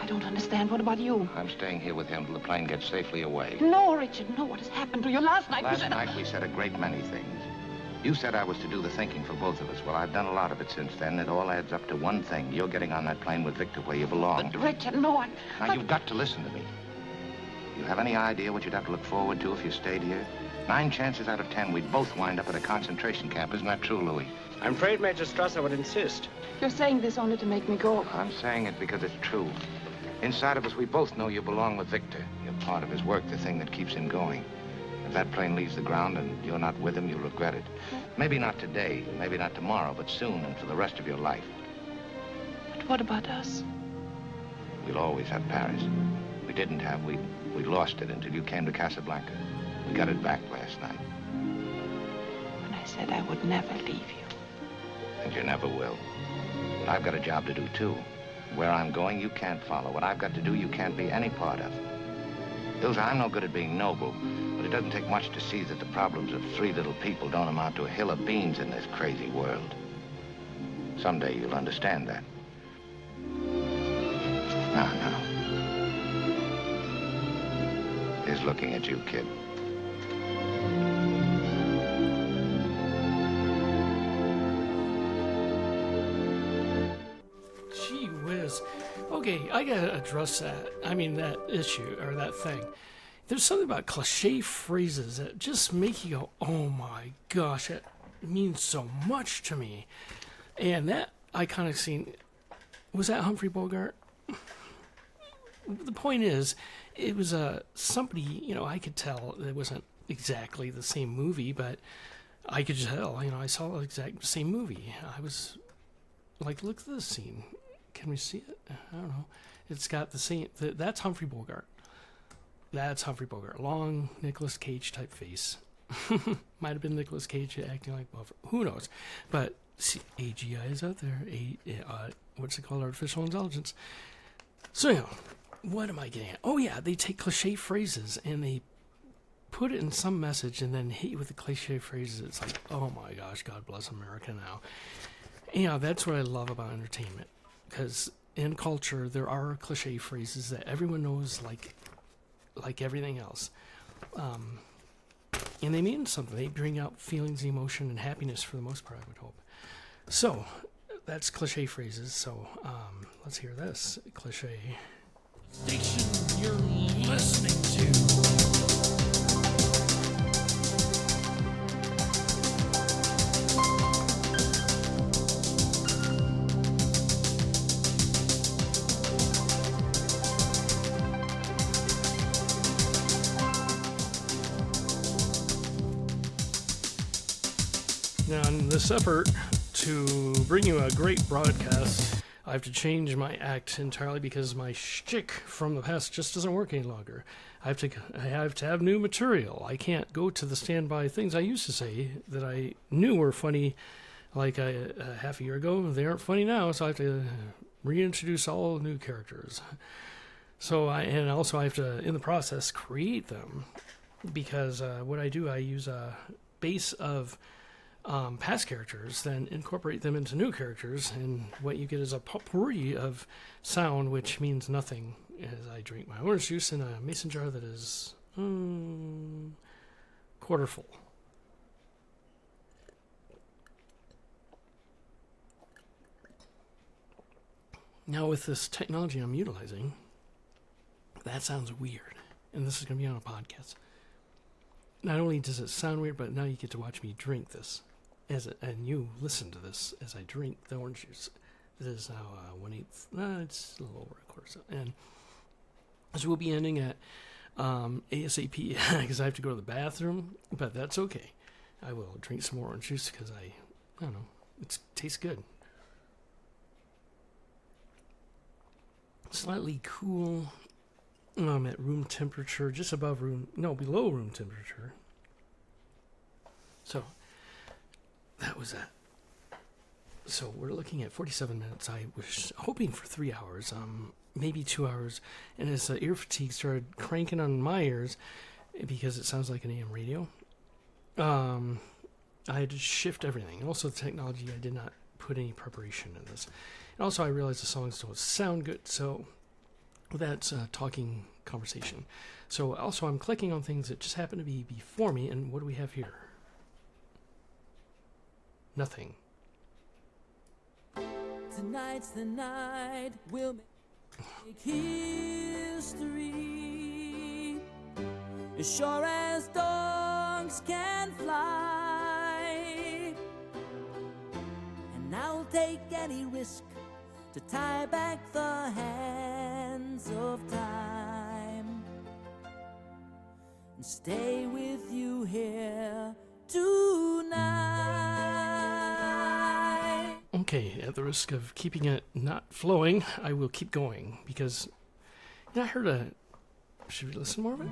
H: I don't understand. What about you?
F: I'm staying here with him till the plane gets safely away.
H: No, Richard, no. What has happened to you last night?
F: Last night we said a great many things. You said I was to do the thinking for both of us. Well, I've done a lot of it since then. It all adds up to one thing. You're getting on that plane with Victor where you belong.
H: But, Richard, no,
F: Now, you've got to listen to me. You have any idea what you'd have to look forward to if you stayed here? 9 chances out of 10, we'd both wind up at a concentration camp. Isn't that true, Louis?
G: I'm afraid Major Strasser would insist.
H: You're saying this only to make me go.
F: I'm saying it because it's true. Inside of us, we both know you belong with Victor. You're part of his work, the thing that keeps him going. If that plane leaves the ground and you're not with him, you'll regret it. Maybe not today, maybe not tomorrow, but soon and for the rest of your life.
H: But what about us?
F: We'll always have Paris. We didn't have. We lost it until you came to Casablanca. We got it back last night.
H: When I said I would never leave you.
F: And you never will. But I've got a job to do, too. Where I'm going, you can't follow. What I've got to do, you can't be any part of. Ilsa, I'm no good at being noble, but it doesn't take much to see that the problems of 3 little people don't amount to a hill of beans in this crazy world. Someday you'll understand that. Now. He's looking at you, kid.
A: Gee whiz. Okay, I gotta address that. I mean, that issue, or that thing. There's something about cliche phrases that just make you go, oh my gosh, that means so much to me. And that, I kind of seen, was that Humphrey Bogart? The point is, it was somebody, I could tell it wasn't exactly the same movie, but I could tell, I saw the exact same movie. I was like, look at this scene. Can we see it? I don't know. It's got the same, that's Humphrey Bogart. That's Humphrey Bogart. Long Nicolas Cage type face. Might have been Nicolas Cage acting like Buffett. Who knows? But see, AGI is out there. What's it called? Artificial intelligence. So, what am I getting at? Oh, yeah, they take cliche phrases and they put it in some message and then hit you with the cliche phrases. It's like, oh my gosh, God bless America now. Yeah, that's what I love about entertainment. Because in culture, there are cliche phrases that everyone knows like everything else. And they mean something. They bring out feelings, emotion, and happiness for the most part, I would hope. So, that's cliche phrases. So, let's hear this cliche.
E: Station you're listening to.
A: Now, in this effort to bring you a great broadcast, I have to change my act entirely because my shtick from the past just doesn't work any longer. I have to have new material. I can't go to the standby things I used to say that I knew were funny like a half a year ago. They aren't funny now, so I have to reintroduce all new characters. So I have to, in the process, create them because what I do, I use a base of past characters, then incorporate them into new characters, and what you get is a potpourri of sound, which means nothing as I drink my orange juice in a mason jar that is quarter full. Now with this technology I'm utilizing, that sounds weird, and this is going to be on a podcast. Not only does it sound weird, but now you get to watch me drink this. And you listen to this as I drink the orange juice. This is now 1/8. It's a little over a quarter. And so we'll be ending at ASAP because I have to go to the bathroom, but that's okay. I will drink some more orange juice because I don't know, it tastes good. Slightly cool. I'm at room temperature, just below room temperature. So that was that. So we're looking at 47 minutes. I was hoping for 3 hours, maybe 2 hours. And as the ear fatigue started cranking on my ears, because it sounds like an AM radio, I had to shift everything. And also the technology, I did not put any preparation in this. And also I realized the songs don't sound good, so that's talking conversation. So also I'm clicking on things that just happen to be before me, and what do we have here? Nothing.
I: Tonight's the night we'll make history. As sure as dogs can fly. And I'll take any risk to tie back the hands of time and stay with you here tonight.
A: Okay, at the risk of keeping it not flowing, I will keep going because I heard should we listen more of it?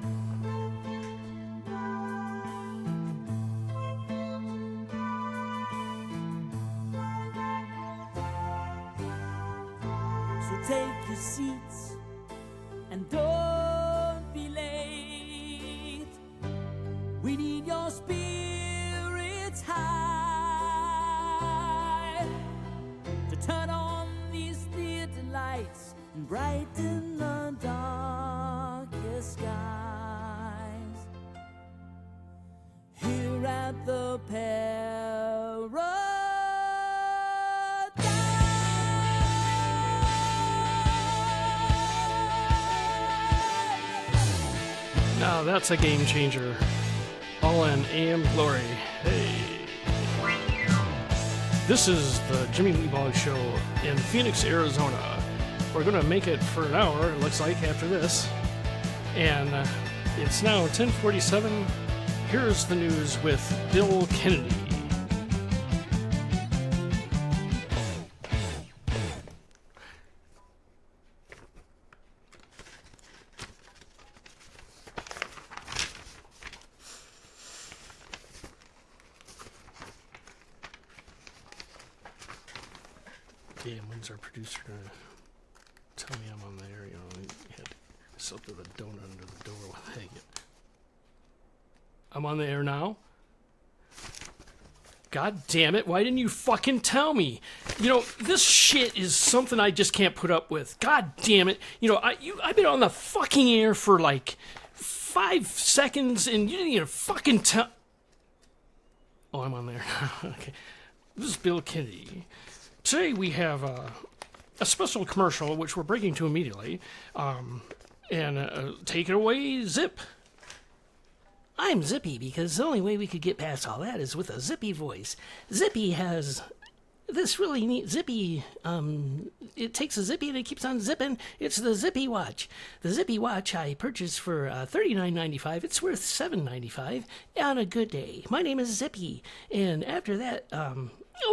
I: So take your seats and don't be late. We need your spirits high to turn on these theater lights and brighten the darkest skies. Here at the
A: Now that's a game changer. All in AM glory. Hey. This is the Jimmy Lee Boggs Show in Phoenix, Arizona. We're going to make it for an hour, it looks like, after this. And it's now 10:47. Here's the news with Bill Kennedy. Damn, when's our producer gonna tell me I'm on the air? You know, he had something with a donut under the door with Haggett. I'm on the air now. God damn it, why didn't you fucking tell me? You know, this shit is something I just can't put up with. God damn it. You know, I've been on the fucking air for like 5 seconds and you didn't even fucking tell... Oh, I'm on there. Okay. This is Bill Kennedy. Today we have a special commercial which we're breaking to immediately. Take it away, Zip.
E: I'm Zippy because the only way we could get past all that is with a Zippy voice. Zippy has this really neat Zippy, it takes a Zippy and it keeps on zipping. It's the Zippy watch. The Zippy watch I purchased for $39.95. It's worth $7.95 on a good day. My name is Zippy. And after that,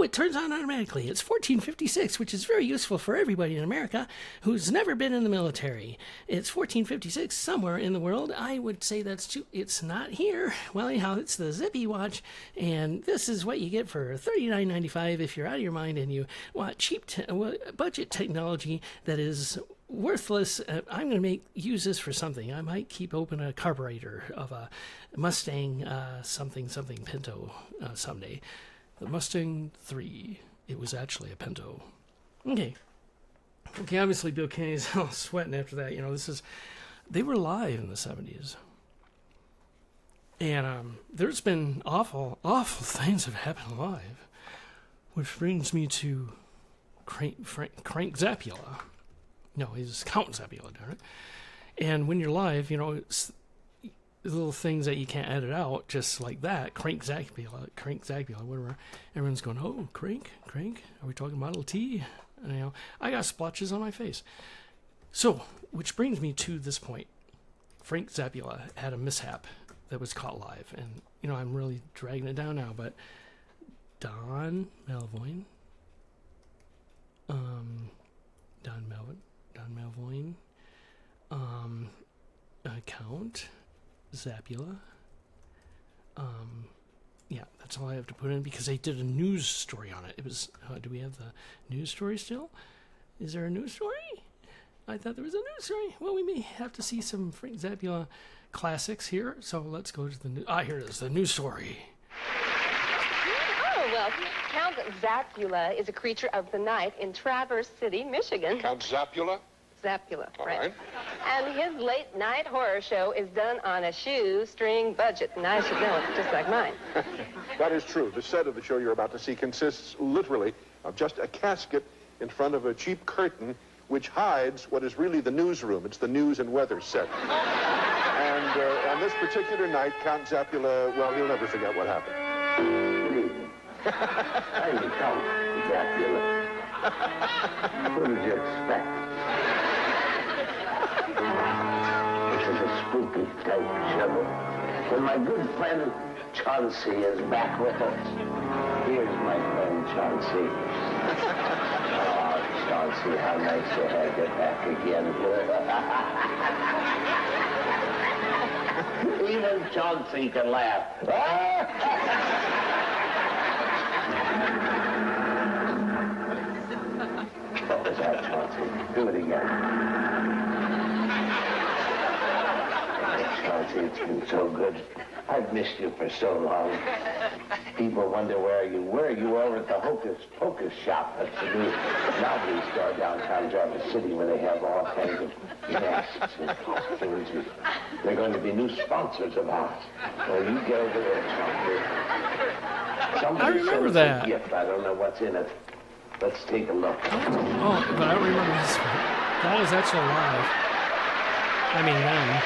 E: it turns on automatically. It's $14.56, which is very useful for everybody in America who's never been in the military. It's $14.56 somewhere in the world. I would say it's not here. Well, anyhow, it's the Zippy watch, and this is what you get for $39.95 if you're out of your mind and you want cheap budget technology that is worthless. I'm going to use this for something. I might keep open a carburetor of a Mustang something Pinto someday. The Mustang 3. It was actually a Pinto. Okay, obviously Bill Kennedy's all sweating after that. You know, they were live in the 70s. And there's been awful things that have happened live. Which brings me to Crank Zappula. No, he's Count Zappula, darn it. And when you're live, you know, it's little things that you can't edit out, just like that. Crank Zappula, whatever. Everyone's going, oh, Crank? Are we talking Model T? And, you know, I got splotches on my face. So, which brings me to this point. Frank Zappula had a mishap that was caught live. And, you know, I'm really dragging it down now, but Don Melvoin, Count Zappula. Yeah, that's all I have to put in because they did a news story on it. It was, do we have the news story still? Is there a news story? I thought there was a news story. Well, we may have to see some Frank Zappula classics here. So let's go to the news. Here it is, the news story.
J: Oh, well, Count Zappula is a creature of the night in Traverse City, Michigan.
C: Count Zappula?
J: Zappula,
C: All
J: right.
C: right.
J: And his late-night horror show is done on a shoestring budget, and I should know it, just like mine.
K: That is true. The set of the show you're about to see consists literally of just a casket in front of a cheap curtain which hides what is really the newsroom. It's the news and weather set. And on this particular night, Count Zappula, well, he'll never forget what happened.
L: Good evening. I'm Count Zappula. What did you expect? This is a spooky type show. When my good friend Chauncey is back with us. Here's my friend Chauncey. Oh, Chauncey, how nice to have you back again. Even Chauncey can laugh. What was that, Chauncey? Do it again. Chauncey, it's been so good. I've missed you for so long. People wonder where you were. You were over at the Hocus Pocus shop. That's the new novelty store downtown Traverse City where they have all kinds of masks and costumes. They're going to be new sponsors of ours. Well, you get over there, Chauncey.
A: I remember that.
L: A gift. I don't know what's in it. Let's take a look.
A: Oh, but I don't remember this one. That was actually live. I mean, then.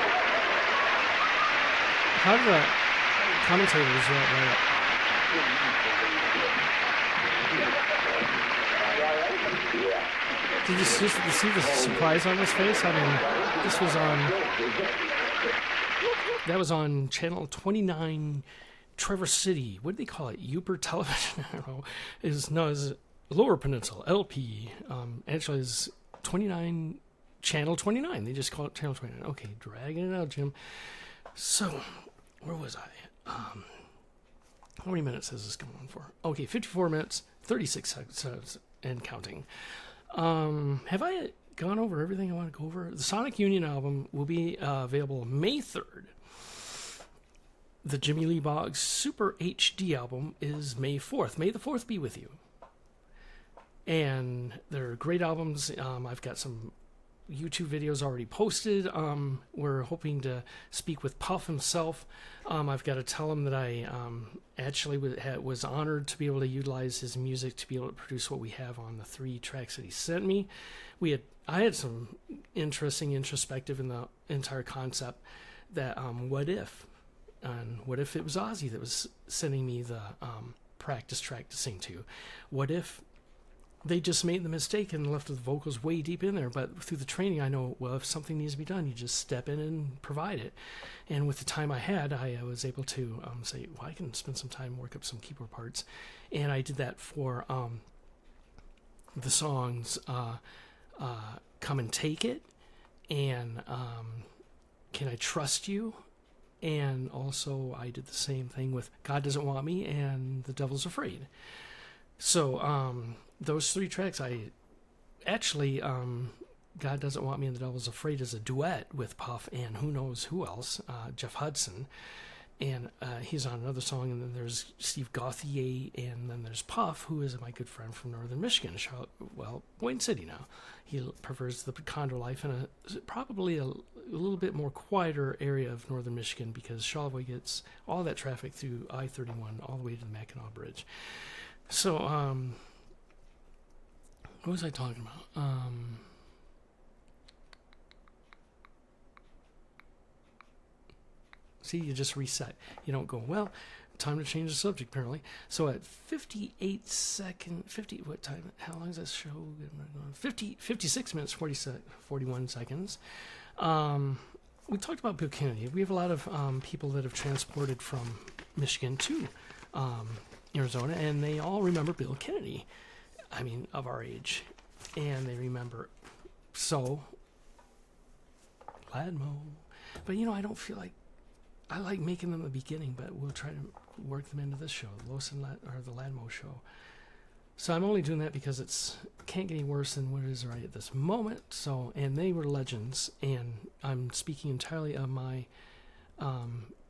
A: How did the commentators write it? Did you see the surprise on his face? I mean, this was that was on channel 29, Traverse City. What do they call it? Uper Television? I don't know. It's Lower Peninsula, LP. Actually, it's 29, channel 29. They just call it channel 29. Okay, dragging it out, Jim. So, where was I? How many minutes is this going on for? Okay, 54 minutes, 36 seconds, and counting. Have I gone over everything I want to go over? The Sonic Union album will be available May 3rd. the Jimmy Lee Boggs Super HD album is May 4th. May the 4th be with you. And they're great albums. I've got some YouTube videos already posted. We're hoping to speak with Puff himself. I've got to tell him that I actually was honored to be able to utilize his music to be able to produce what we have on the 3 tracks that he sent me. I had some interesting introspective in the entire concept that what if? And what if it was Ozzy that was sending me the practice track to sing to? What if they just made the mistake and left the vocals way deep in there? But through the training, I know, well, if something needs to be done, you just step in and provide it. And with the time I had, I was able to say, well, I can spend some time, work up some keyboard parts. And I did that for the songs Come and Take It and Can I Trust You? And also I did the same thing with God Doesn't Want Me and The Devil's Afraid. So those 3 tracks, I actually, God Doesn't Want Me and The Devil's Afraid is a duet with Puff and who knows who else, Jeff Hudson. And he's on another song, and then there's Steve Gauthier, and then there's Puff, who is my good friend from northern Michigan, Boyne City now. He prefers the condo life in probably a little bit more quieter area of northern Michigan, because Charlevoix gets all that traffic through I-31 all the way to the Mackinac Bridge. So, what was I talking about? See, you just reset. You don't go, well, time to change the subject, apparently. So at 58 seconds, what time? How long is this show? 56 minutes, 41 seconds. We talked about Bill Kennedy. We have a lot of people that have transported from Michigan to Arizona, and they all remember Bill Kennedy. I mean, of our age. And they remember, so, Ladmo. But, I don't feel like, I like making them the beginning, but we'll try to work them into this show, the Ladmo show. So I'm only doing that because it's can't get any worse than what it is right at this moment. So, and they were legends, and I'm speaking entirely of my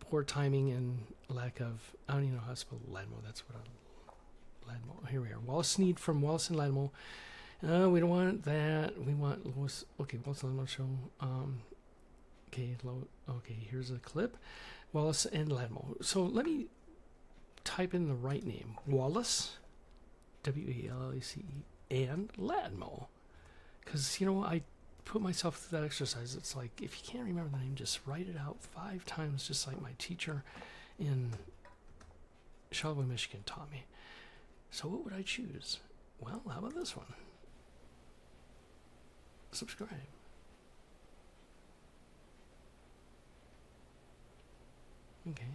A: poor timing and lack of, I don't even know how to spell Ladmo. That's what Ladmo. Here we are. Wallace Sneed from Wallace and Ladmo. We don't want that. We want Wallace. Okay, Wallace and Ladmo show. Okay, here's a clip. Wallace and Ladmo. So let me type in the right name. Wallace, W-A-L-L-A-C-E, and Ladmo. Because, I put myself through that exercise. It's like, if you can't remember the name, just write it out 5 times, just like my teacher in Charlevoix, Michigan taught me. So what would I choose? Well, how about this one? Subscribe. Okay.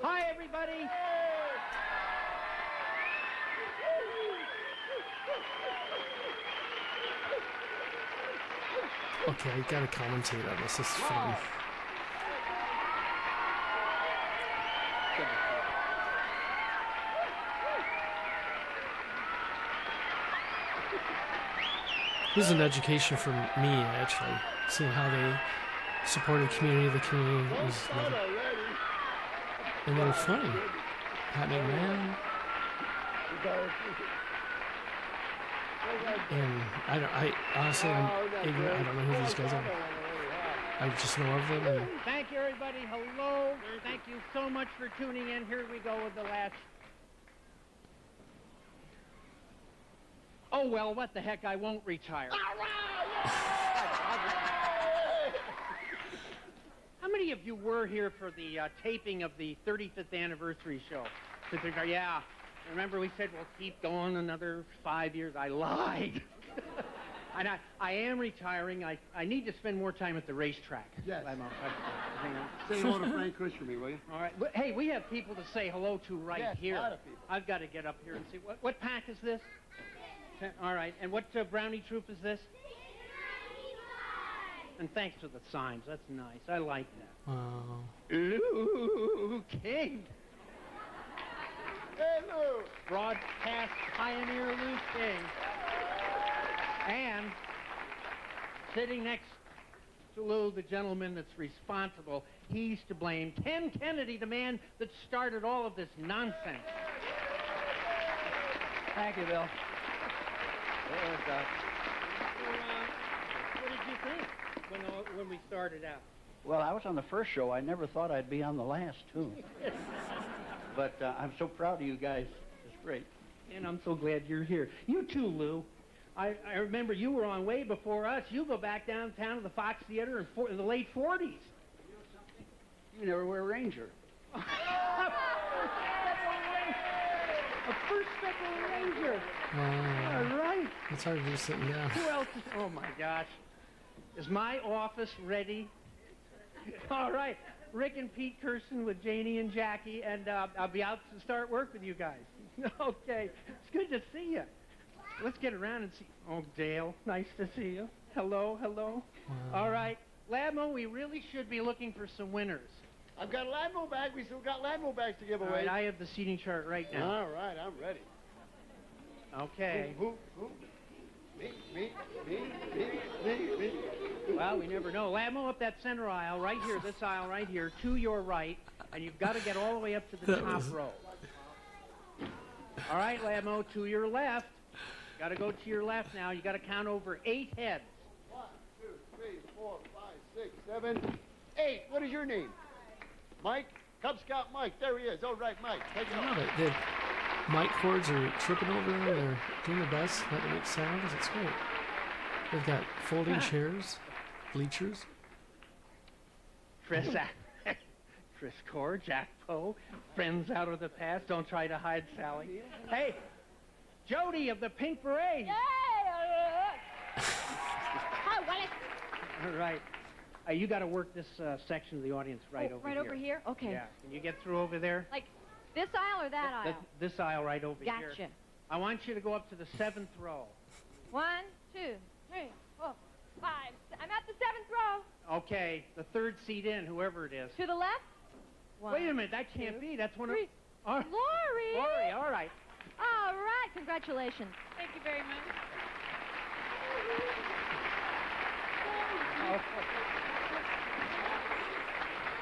D: Hi, everybody.
A: Okay, I gotta commentate on this. This is fun. This is an education for me, actually, seeing how they supported community. The community was lovely. And they were funny. Pat McMahon. And I honestly, I'm ignorant. I don't know who these guys are. I just know of them. And
D: Thank you, everybody. Hello. Thank you so much for tuning in. Here we go with the last. Oh, well, what the heck? I won't retire. How many of you were here for the taping of the 35th anniversary show? Yeah. Remember we said we'll keep going another 5 years? I lied.
M: And I am retiring. I need to spend more time at the racetrack.
N: Yes.
M: Hang on.
N: Say hello to Frank Chris for me, will you?
M: All right. Hey, we have people to say hello to right
N: Yes,
M: here.
N: a lot of people.
M: I've got to get up here and see. What pack is this? All right. And what brownie troop is this? And thanks for the signs. That's nice. I like that.
A: Wow.
M: Lou King.
N: Hey, Lou.
M: Broadcast pioneer Lou King. And sitting next to Lou, the gentleman that's responsible, he's to blame. Ken Kennedy, the man that started all of this nonsense.
O: Thank you, Bill.
M: What did you think when we started out?
O: Well, I was on the first show. I never thought I'd be on the last, too. But I'm so proud of you guys. It's great.
M: And I'm so glad you're here. You too, Lou. I remember you were on way before us. You go back downtown to the Fox Theater in the late 40s.
O: You never wear Ranger.
M: A first Federal Ranger. All right.
A: It's hard to do sitting down.
M: Who else is... Oh, my gosh. Is my office ready? All right. Rick and Pete Kirsten with Janie and Jackie, and I'll be out to start work with you guys. Okay. It's good to see you. Let's get around and see. Oh, Dale, nice to see you. Hello, hello.
A: Wow.
M: All right. Ladmo, we really should be looking for some winners.
N: I've got a Ladmo bag. We still got Ladmo bags to give
M: All
N: away.
M: right, I have the seating chart right now.
N: All right, I'm ready.
M: Okay.
N: Who? Me.
M: Well, we never know. Ladmo, up that center aisle, right here, this aisle right here, to your right, and you've got to get all the way up to the top row. All right, Ladmo, to your left. Got to go to your left now. You got to count over 8 heads.
N: 1, 2, 3, 4, 5, 6, 7, 8. What is your name? Mike? Cub Scout Mike. There he is. All right, Mike. Take it
A: I love
N: off.
A: it. The mic cords are tripping over them. They're doing their best not to make sounds. It's great. They've got folding chairs, bleachers.
M: Chris Core, Jack Poe, friends out of the past. Don't try to hide Sally. Hey, Jody of the Pink Beret.
P: Hi, Wallace.
M: All right. You got to work this section of the audience right over here.
P: Right over here? Okay.
M: Yeah. Can you get through over there?
P: Like this aisle or that aisle?
M: This aisle right over here.
P: Gotcha.
M: I want you to go up to the 7th row.
P: 1, 2, 3, 4, 5. I'm at the 7th row.
M: Okay. The 3rd seat in, whoever it is.
P: To the left? 1,
M: Wait a minute. That can't be. That's one
P: 3.
M: of... Oh,
P: Lori!
M: all right.
P: All right. Congratulations. Thank you very much.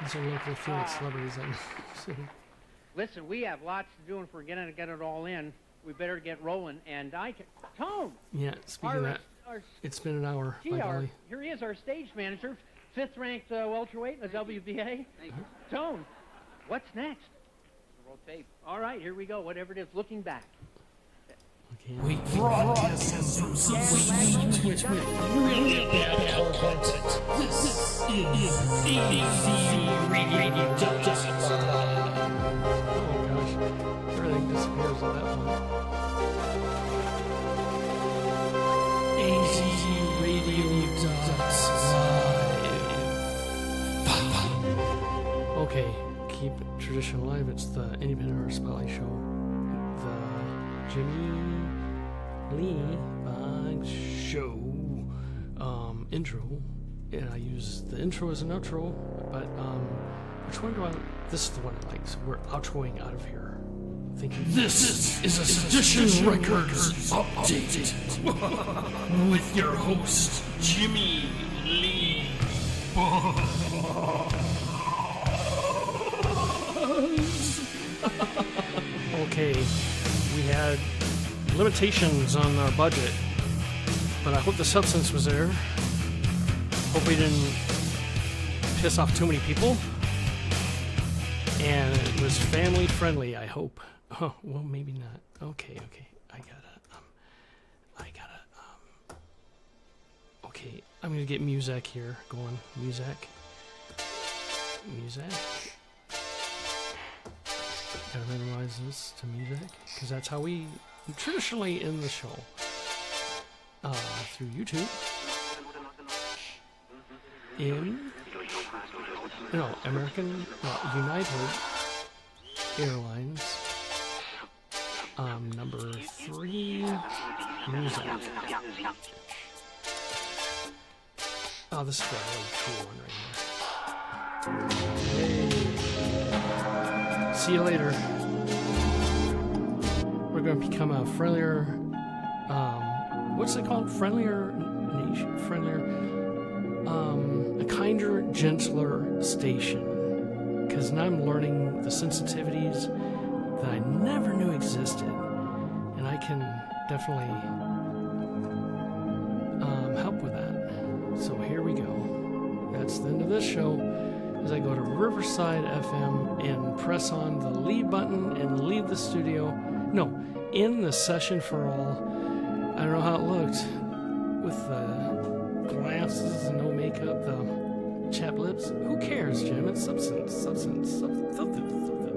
A: These are local Phoenix celebrities.
M: Listen, we have lots to do, and if we're going to get it all in, we better get rolling. And Tone!
A: Yeah, speaking of that, it's been an hour.
M: Gee, here he is, our stage manager, 5th-ranked welterweight in the WBA.
O: Thank you.
M: Tone, what's next?
O: Roll tape.
M: All right, here we go. Whatever it is, looking back.
A: Okay.
E: We broadcast from some sweet with really bad content. This is ABC Radio.
A: Oh gosh, everything disappears at that point.
E: ABC Radio Live.
A: Okay, keep tradition alive. It's the Independent Art Spotlight Show. The Jimmy Lee Boggs Show intro. And I use the intro as an outro, but which one do I... This is the one I like, so we're outroing out of here. Thinking
E: This is a Sedition Records update with your host, Jimmy Lee Boggs.
A: Okay, we had limitations on our budget, but I hope the substance was there. Hope we didn't piss off too many people. And it was family friendly, I hope. Oh, well, maybe not. Okay. Okay, I'm gonna get music here going. Music. Gotta minimize this to music, because that's how we traditionally end the show. through YouTube in United Airlines number 3 music. Oh, this is a really cool one right here. Hey. See you later. We're going to become a friendlier, what's it called? Friendlier nation? A kinder, gentler station. Because now I'm learning the sensitivities that I never knew existed. And I can definitely help with that. So here we go. That's the end of this show. As I go to Riverside FM and press on the leave button and leave the studio. No, in the session for all. I don't know how it looked with the glasses and no makeup, the chapped lips. Who cares, Jim? It's substance.